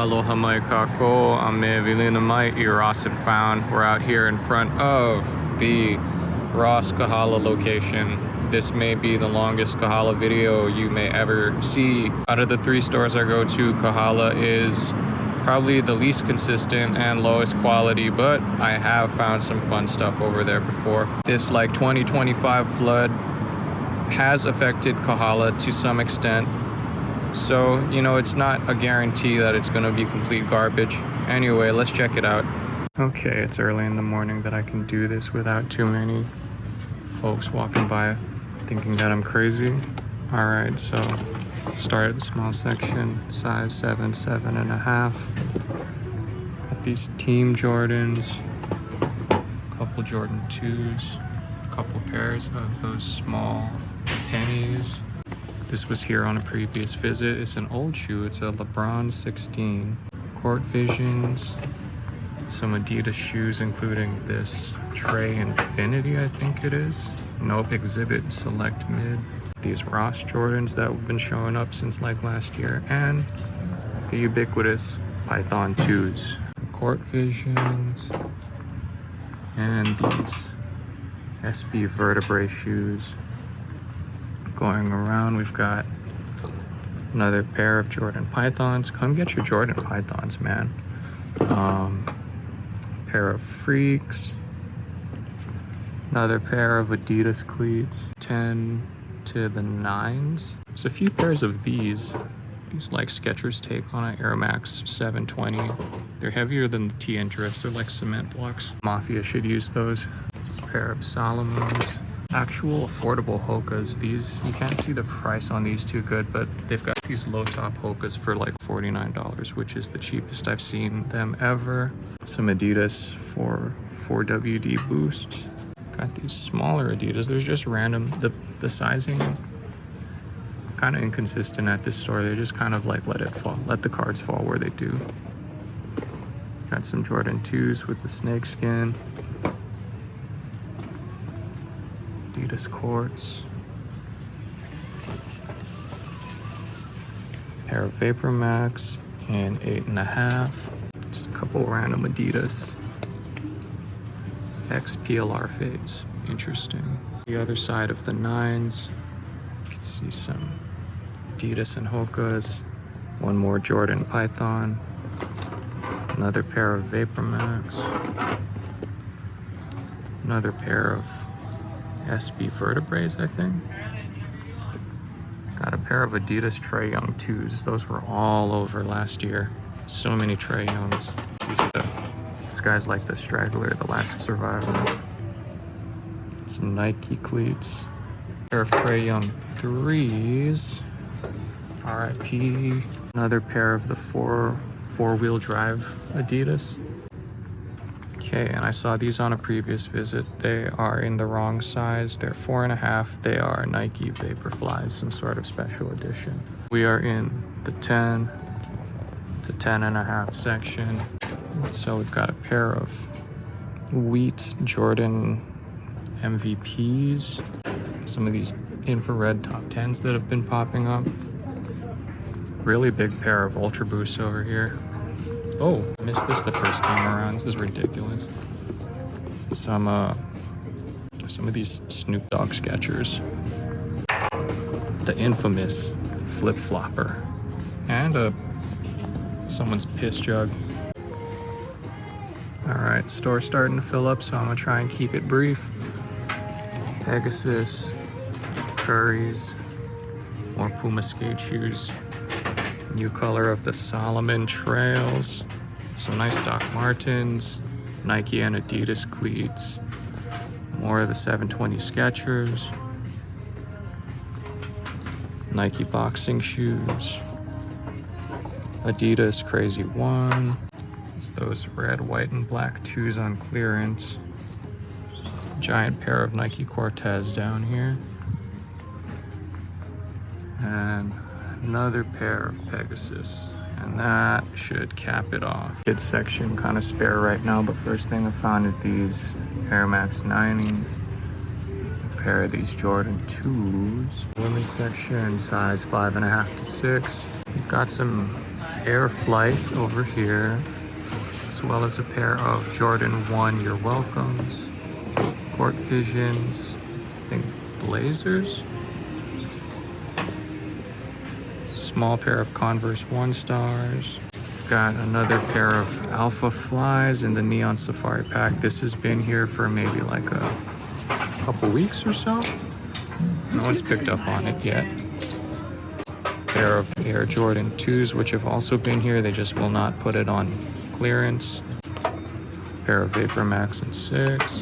Aloha mai kako, ame vilina mai I Ross and found. We're out here in front of the Ross Kahala location. This may be the longest Kahala video you may ever see. Out of the 3 stores I go to, Kahala is probably the least consistent and lowest quality, but I have found some fun stuff over there before. This like 2025 flood has affected Kahala to some extent. So, you know, it's not a guarantee that it's gonna be complete garbage. Anyway, let's check it out. Okay, it's early in the morning that I can do this without too many folks walking by thinking that I'm crazy. All right, so start at the small section, size 7, 7.5. Got these Team Jordans, couple Jordan 2s, couple pairs of those small pennies. This was here on a previous visit. It's an old shoe. It's a LeBron 16. Court Visions. Some Adidas shoes, including this Trey Infinity, I think it is. Nope, Exhibit Select Mid. These Ross Jordans that have been showing up since like last year. And the ubiquitous Python 2s. Court Visions. And these SB Vertebrae shoes. Going around, we've got another pair of Jordan Pythons. Come get your Jordan Pythons, man. Pair of Freaks. Another pair of Adidas cleats. 10 to the 9s. There's a few pairs of these like Skechers take on an Air Max 720. They're heavier than the TN drifts. They're like cement blocks. Mafia should use those. A pair of Solomons. Actual affordable Hokas. These, you can't see the price on these too good, but they've got these low top Hokas for like $49, which is the cheapest I've seen them ever. Some Adidas for 4WD Boost. Got these smaller Adidas. There's just random, the sizing kind of inconsistent at this store. They just kind of like let it fall, let the cards fall where they do. Got some Jordan 2s with the snakeskin. Adidas Courts. Pair of Vapor Max in 8.5. Just a couple random Adidas XPLR phase. Interesting. The other side of the 9s. You can see some Adidas and Hokas. One more Jordan Python. Another pair of Vapor Max. Another pair of SB Vertebraes, I think. Got a pair of Adidas Trey Young 2s. Those were all over last year. So many Trey Youngs. This guy's like the straggler, the last survivor. Some Nike cleats. Pair of Trey Young 3s. RIP. Another pair of the four-wheel drive Adidas. Okay, and I saw these on a previous visit. They are in the wrong size. They're 4.5. They are Nike Vaporflies, some sort of special edition. We are in the 10 to 10.5 section. So we've got a pair of wheat Jordan MVPs. Some of these infrared top 10s that have been popping up. Really big pair of Ultra Boosts over here. Oh, I missed this the first time around. This is ridiculous. Some of these Snoop Dogg Skechers. The infamous flip flopper. And someone's piss jug. All right, store's starting to fill up, so I'm gonna try and keep it brief. Pegasus, Curry's, more Puma skate shoes. New color of the Solomon Trails. Some nice Doc Martens, Nike and Adidas cleats. More of the 720 Skechers. Nike boxing shoes. Adidas Crazy One. It's those red, white, and black 2s on clearance. Giant pair of Nike Cortez down here. And another pair of Pegasus, and that should cap it off. Kids section kind of spare right now, but first thing I found are these Air Max 90s, a pair of these Jordan 2s. Women's section, size 5.5 to 6. We've got some Air Flights over here, as well as a pair of Jordan 1 Your Welcomes, Court Visions, I think Blazers, small pair of Converse 1 Stars. Got another pair of Alpha Flies in the Neon Safari pack. This has been here for maybe like a couple weeks or so. No one's picked up on it yet. Pair of Air Jordan 2s, which have also been here. They just will not put it on clearance. Pair of Vapor Max and 6.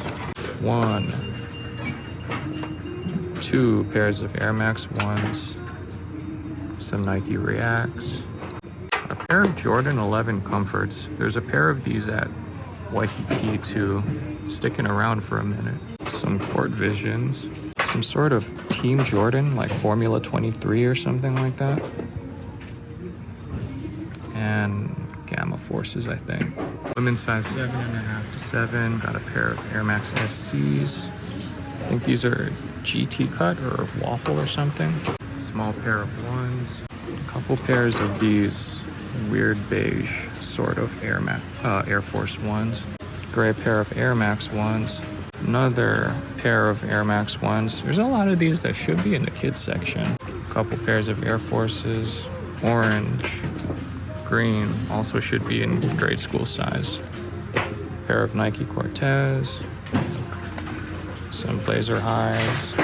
1, 2 pairs of Air Max 1s. Some Nike Reacts. A pair of Jordan 11 Comforts. There's a pair of these at Waikiki too, sticking around for a minute. Some Court Visions. Some sort of Team Jordan, like Formula 23 or something like that. And Gamma Forces, I think. Women's size 7.5 to 7. Got a pair of Air Max SCs. I think these are GT cut or waffle or something. Small pair of 1s. A couple pairs of these weird beige sort of Air Force 1s. Gray pair of Air Max 1s. Another pair of Air Max 1s. There's a lot of these that should be in the kids section. A couple pairs of Air Forces. Orange, green, also should be in grade school size. Pair of Nike Cortez. Some Blazer Highs.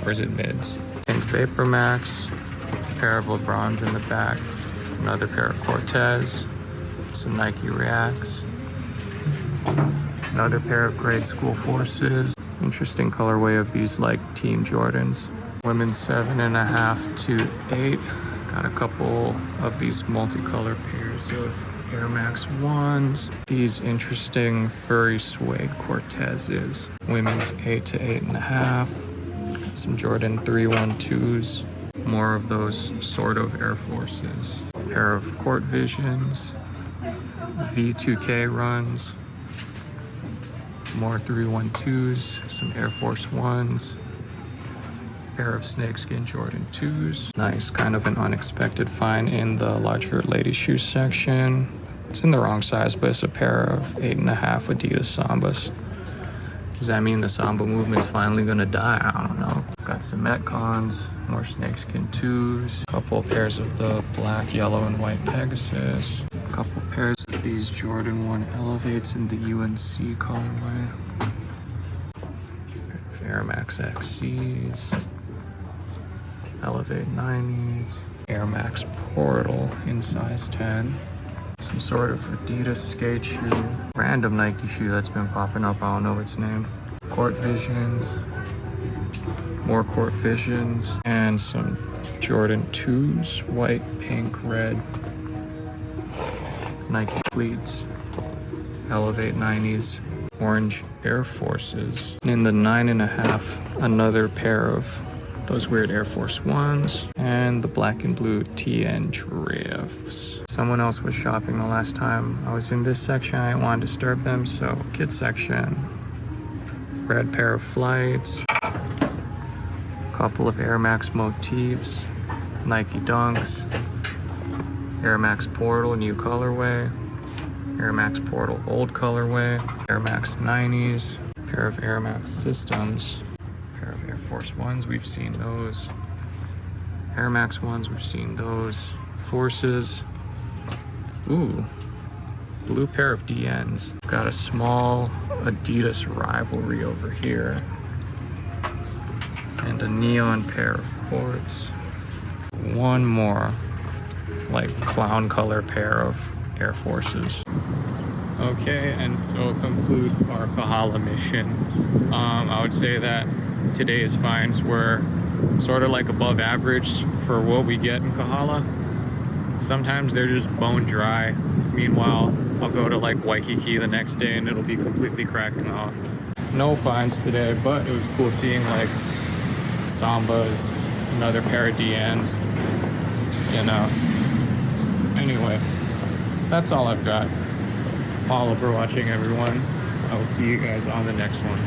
Or is it mids? I think Vapor Max. A pair of LeBrons in the back. Another pair of Cortez. Some Nike Reacts. Another pair of grade school Forces. Interesting colorway of these like Team Jordans. Women's 7.5 to 8. Got a couple of these multicolor pairs of Air Max 1s. These interesting furry suede Cortezes. Women's 8 to 8.5. Got some Jordan 312s. More of those sort of Air Forces. A pair of Court Visions. V2K runs. More 312s, some Air Force 1s, pair of snakeskin Jordan 2s. Nice, kind of an unexpected find in the larger ladies shoe section. It's in the wrong size, but it's a pair of 8.5 Adidas Sambas. Does that mean the Samba movement's finally gonna die? I don't know. Got some Metcons, more snakeskin 2s, a couple pairs of the black, yellow, and white Pegasus. A couple pairs of these Jordan 1 Elevates in the UNC colorway. Air Max XCs. Elevate 90s. Air Max Portal in size 10. Some sort of Adidas skate shoe. Random Nike shoe that's been popping up. I don't know its name. Court Visions. More Court Visions. And some Jordan 2s. White, pink, red. Nike Cleats. Elevate 90s. Orange Air Forces. And in the 9.5, another pair of those weird Air Force 1s. And the black and blue TN Drifts. Someone else was shopping the last time I was in this section. I didn't want to disturb them, so kids section. Red pair of Flights. Couple of Air Max motifs. Nike Dunks. Air Max Portal new colorway. Air Max Portal old colorway. Air Max 90s. Pair of Air Max Systems. Pair of Air Force 1s, we've seen those. Air Max 1s, we've seen those. Forces. Ooh, blue pair of DNs. Got a small Adidas Rivalry over here. And a neon pair of Courts. One more, like clown color pair of Air Forces. Okay, and so concludes our Kahala mission. I would say that today's finds were sort of like above average for what we get in Kahala. Sometimes they're just bone dry. Meanwhile, I'll go to like Waikiki the next day and it'll be completely cracking off. No finds today, but it was cool seeing like Sambas, another pair of DNs, you know. Anyway, that's all I've got. All for watching, everyone. I will see you guys on the next one.